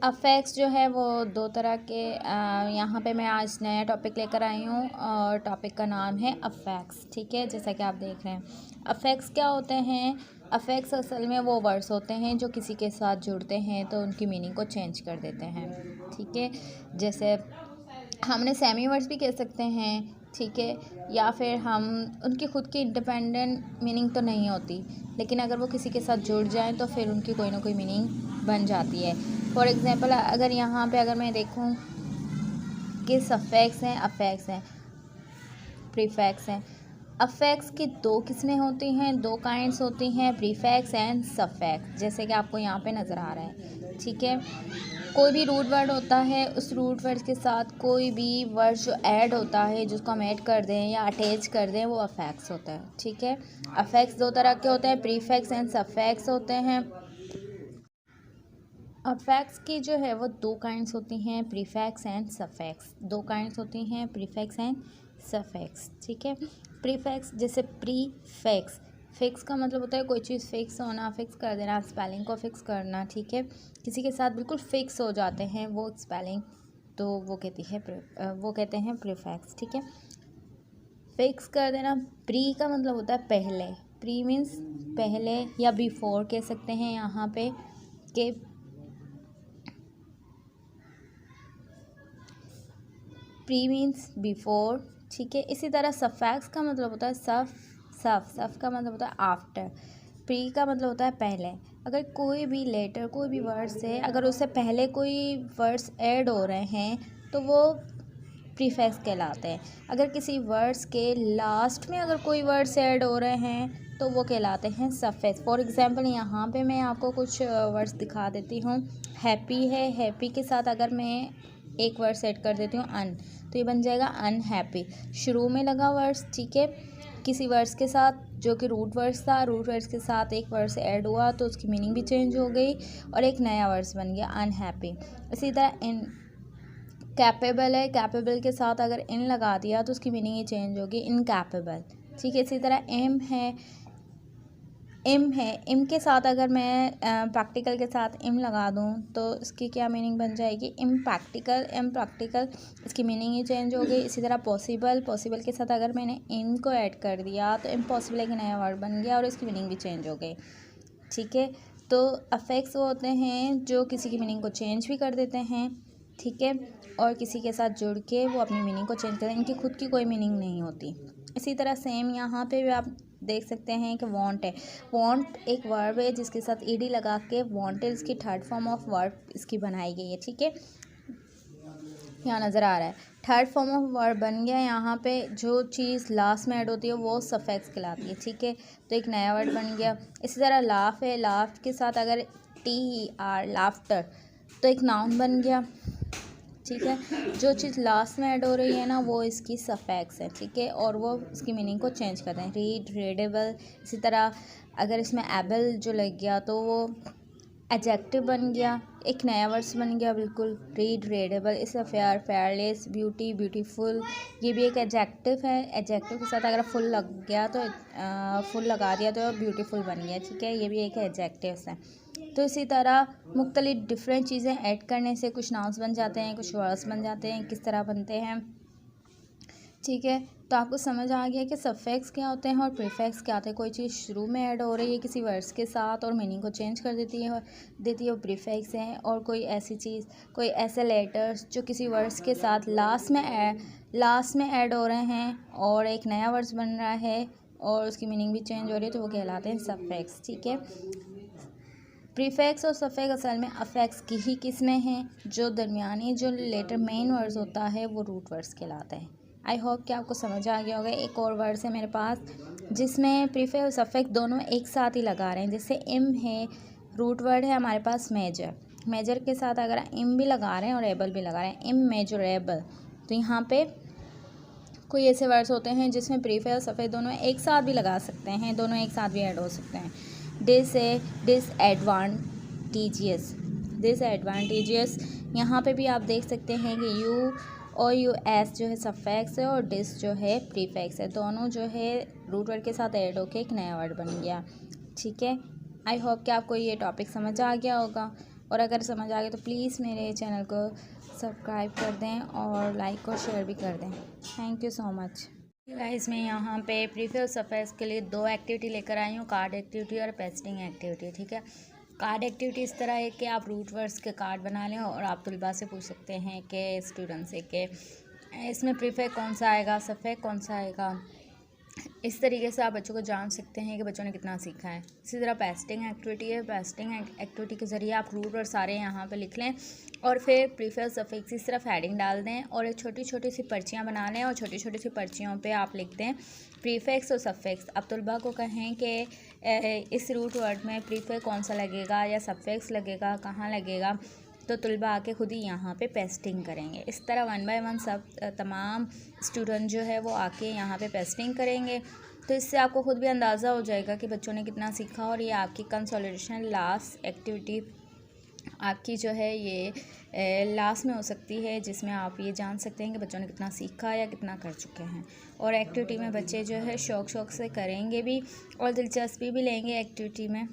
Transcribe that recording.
Affects जो है वो दो तरह के यहाँ पे मैं आज नया टॉपिक लेकर आई हूँ और टॉपिक का नाम है अफेक्ट्स। ठीक है, जैसा कि आप देख रहे हैं अफेक्ट्स क्या होते हैं। अफेक्ट्स असल में वो वर्ड्स होते हैं जो किसी के साथ जुड़ते हैं तो उनकी मीनिंग को चेंज कर देते हैं। ठीक है, जैसे हमने सेमी वर्ड्स भी कह सकते हैं। ठीक है, या फिर हम उनकी ख़ुद की इंडिपेंडेंट मीनिंग तो नहीं होती, लेकिन अगर वो किसी के साथ जुड़ जाएं तो फिर उनकी कोई ना कोई मीनिंग बन जाती है। फॉर एग्ज़ाम्पल अगर यहाँ पे अगर मैं देखूँ कि सफेक्स हैं, अफेक्स हैं, प्रीफेक्स हैं। अफेक्स की दो किस्में होती हैं, दो काइंड्स होती हैं, प्रीफेक्स एंड सफेक्स, जैसे कि आपको यहाँ पे नज़र आ रहा है। ठीक है, कोई भी रूट वर्ड होता है, उस रूट वर्ड के साथ कोई भी वर्ड जो ऐड होता है, जिसको हम ऐड कर दें या अटैच कर दें, वो अफेक्स होता है। ठीक है, अफेक्स दो तरह के होते हैं, प्रीफेक्स एंड सफेक्स होते हैं। अफेक्स की जो है वो दो काइंड्स होती हैं, प्रीफेक्स एंड सफेक्स। दो काइंड्स होती हैं, प्रीफेक्स एंड सफेक्स। ठीक है, प्रीफेक्स जैसे प्रीफेक्स, फिक्स का मतलब होता है कोई चीज़ फिक्स होना, फिक्स कर देना, स्पेलिंग को फिक्स करना। ठीक है, किसी के साथ बिल्कुल फिक्स हो जाते हैं वो स्पेलिंग, तो वो कहते हैं प्रीफेक्स। ठीक है, फिक्स कर देना। प्री का मतलब होता है पहले, प्री मीन्स पहले या बिफोर कह सकते हैं यहाँ पे कि प्री मीन्स बिफोर। ठीक है, इसी तरह सफेक्स का मतलब होता है सफ का मतलब होता है आफ्टर। प्री का मतलब होता है पहले। अगर कोई भी लेटर, कोई भी वर्ड्स है, अगर उससे पहले कोई वर्ड्स ऐड हो रहे हैं तो वो प्रीफेक्स कहलाते हैं। अगर किसी वर्ड्स के लास्ट में अगर कोई वर्ड्स ऐड हो रहे हैं तो वो कहलाते हैं सफेक्स। फॉर एग्जांपल यहाँ पे मैं आपको कुछ वर्ड्स दिखा देती हूँ। हैप्पी है, हैप्पी के साथ अगर मैं एक वर्ड ऐड कर देती हूँ अन, तो ये बन जाएगा अनहैप्पी। शुरू में लगा वर्ड्स, ठीक है, किसी वर्ड्स के साथ जो कि रूट वर्ड्स था, रूट वर्ड्स के साथ एक वर्ड्स ऐड हुआ तो उसकी मीनिंग भी चेंज हो गई और एक नया वर्ड्स बन गया अनहैप्पी। इसी तरह इन कैपेबल है, कैपेबल के साथ अगर इन लगा दिया तो उसकी मीनिंग ही चेंज होगी इनकैपेबल। ठीक है, इसी तरह एम है, इम के साथ अगर मैं प्रैक्टिकल के साथ इम लगा दूँ तो इसकी क्या मीनिंग बन जाएगी इम्प्रैक्टिकल, इसकी मीनिंग ही चेंज हो गई। इसी तरह पॉसिबल के साथ अगर मैंने इन को ऐड कर दिया तो इम्पॉसिबल एक नया वर्ड बन गया और इसकी मीनिंग भी चेंज हो गई। ठीक है, तो अफेक्ट्स वो होते हैं जो किसी की मीनिंग को चेंज भी कर देते हैं। ठीक है, और किसी के साथ जुड़ के वो अपनी मीनिंग को चेंज करते हैं, इनकी खुद की कोई मीनिंग नहीं होती। इसी तरह सेम यहाँ पे भी आप देख सकते हैं कि वांट है, वांट एक वर्ब है जिसके साथ ईडी लगा के वांटेड इसकी थर्ड फॉर्म ऑफ वर्ब इसकी बनाई गई है। ठीक है, यहाँ नज़र आ रहा है थर्ड फॉर्म ऑफ वर्ब बन गया। यहाँ पे जो चीज़ लास्ट में ऐड होती है वो सफेक्स कहलाती है। ठीक है, तो एक नया वर्ड बन गया। इसी तरह लाफ है, लाफ के साथ अगर TER लाफ्टर तो एक नाउन बन गया। ठीक है, जो चीज़ लास्ट में ऐड हो रही है ना वो इसकी सफेक्स है। ठीक है, और वो इसकी मीनिंग को चेंज करते हैं, रीडेबल। इसी तरह अगर इसमें एबल जो लग गया तो वो एडजेक्टिव बन गया, एक नया वर्ड्स बन गया बिल्कुल, रीडेबल। इससे फेयर, फेयरलेस, ब्यूटी, ब्यूटीफुल, ये भी एक एडजेक्टिव है। एडजेक्टिव के साथ अगर फुल लग गया तो फुल लगा दिया तो ब्यूटीफुल बन गया। ठीक है, ये भी एक एडजेक्टिव्स है। तो इसी तरह मुख्तलिफ डिफरेंट चीज़ें ऐड करने से कुछ नाउन्स बन जाते हैं, कुछ वर्ड्स बन जाते हैं, किस तरह बनते हैं। ठीक है, तो आपको समझ आ गया कि सफेक्स क्या होते हैं और प्रीफेक्स क्या होते हैं। कोई चीज़ शुरू में ऐड हो रही है किसी वर्ड्स के साथ और मीनिंग को चेंज कर देती है वो प्रीफेक्स हैं। और कोई ऐसी चीज़, कोई ऐसे लेटर्स जो किसी वर्ड्स के साथ लास्ट में ऐड हो रहे हैं और एक नया वर्ड्स बन रहा है और उसकी मीनिंग भी चेंज हो रही है तो वो कहलाते हैं सफेक्स। ठीक है, प्रीफेक्स और सफेक्स असल में अफेक्स की ही किस्में हैं। जो दरमियानी जो लेटर मेन वर्ड्स होता है वो रूट वर्ड्स कहलाते हैं। आई होप कि आपको समझ आ गया होगा। एक और वर्ड्स है मेरे पास जिसमें प्रीफेक्स और सफेक्स दोनों एक साथ ही लगा रहे हैं। जैसे इम है, रूट वर्ड है हमारे पास मेजर के साथ अगर इम भी लगा रहे हैं और एबल भी लगा रहे हैं, इमेजरेबल। तो यहाँ पे कोई ऐसे वर्ड्स होते हैं जिसमें प्रीफेक्स और सफेक्स दोनों एक साथ भी लगा सकते हैं, दोनों एक साथ भी ऐड हो सकते हैं। डिसएडवांटेजियस, यहाँ पे भी आप देख सकते हैं कि यू और US जो है सफेक्स है और डिस जो है प्रीफेक्स है, दोनों जो है रूट वर्ड के साथ ऐड होके एक नया वर्ड बन गया। ठीक है, आई होप कि आपको ये टॉपिक समझ आ गया होगा और अगर समझ आ गया तो प्लीज़ मेरे चैनल को सब्सक्राइब कर दें और लाइक और शेयर भी कर दें। Thank you so much guys. मैं यहाँ पे प्रीफिल सफ़ेक्स के लिए 2 एक्टिविटी लेकर आई हूँ, कार्ड एक्टिविटी और पेस्टिंग एक्टिविटी। ठीक है, कार्ड एक्टिविटी इस तरह है कि आप रूट वर्ड्स के कार्ड बना लें और आप तलबा से पूछ सकते हैं कि स्टूडेंट से कि इसमें प्रीफिक्स कौन सा आएगा, सफ़ेक्स कौन सा आएगा। इस तरीके से आप बच्चों को जान सकते हैं कि बच्चों ने कितना सीखा है। इसी तरह पेस्टिंग एक्टिविटी है। पेस्टिंग एक्टिविटी के ज़रिए आप रूट वर्ड सारे यहाँ पे लिख लें और फिर प्रीफिक्स सफ़िक्स इस तरफ हेडिंग डाल दें और छोटी छोटी सी पर्चियाँ बना लें और छोटी छोटी सी पर्चियों पे आप लिख दें प्रीफिक्स और सफ़िक्स। अब तलबा को कहें कि इस रूट वर्ड में प्रीफिक्स कौन सा लगेगा या सफ़िक्स लगेगा, कहाँ लगेगा, तो तलबा आके खुद ही यहाँ पे पेस्टिंग करेंगे। इस तरह 1 बाय 1 सब तमाम स्टूडेंट जो है वो आके यहाँ पे पेस्टिंग करेंगे। तो इससे आपको खुद भी अंदाज़ा हो जाएगा कि बच्चों ने कितना सीखा। और ये आपकी कंसोलिडेशन लास्ट एक्टिविटी आपकी जो है ये लास्ट में हो सकती है, जिसमें आप ये जान सकते हैं कि बच्चों ने कितना सीखा या कितना कर चुके हैं। और एक्टिविटी में बच्चे जो है शौक़ से करेंगे भी और दिलचस्पी भी लेंगे एक्टिविटी में।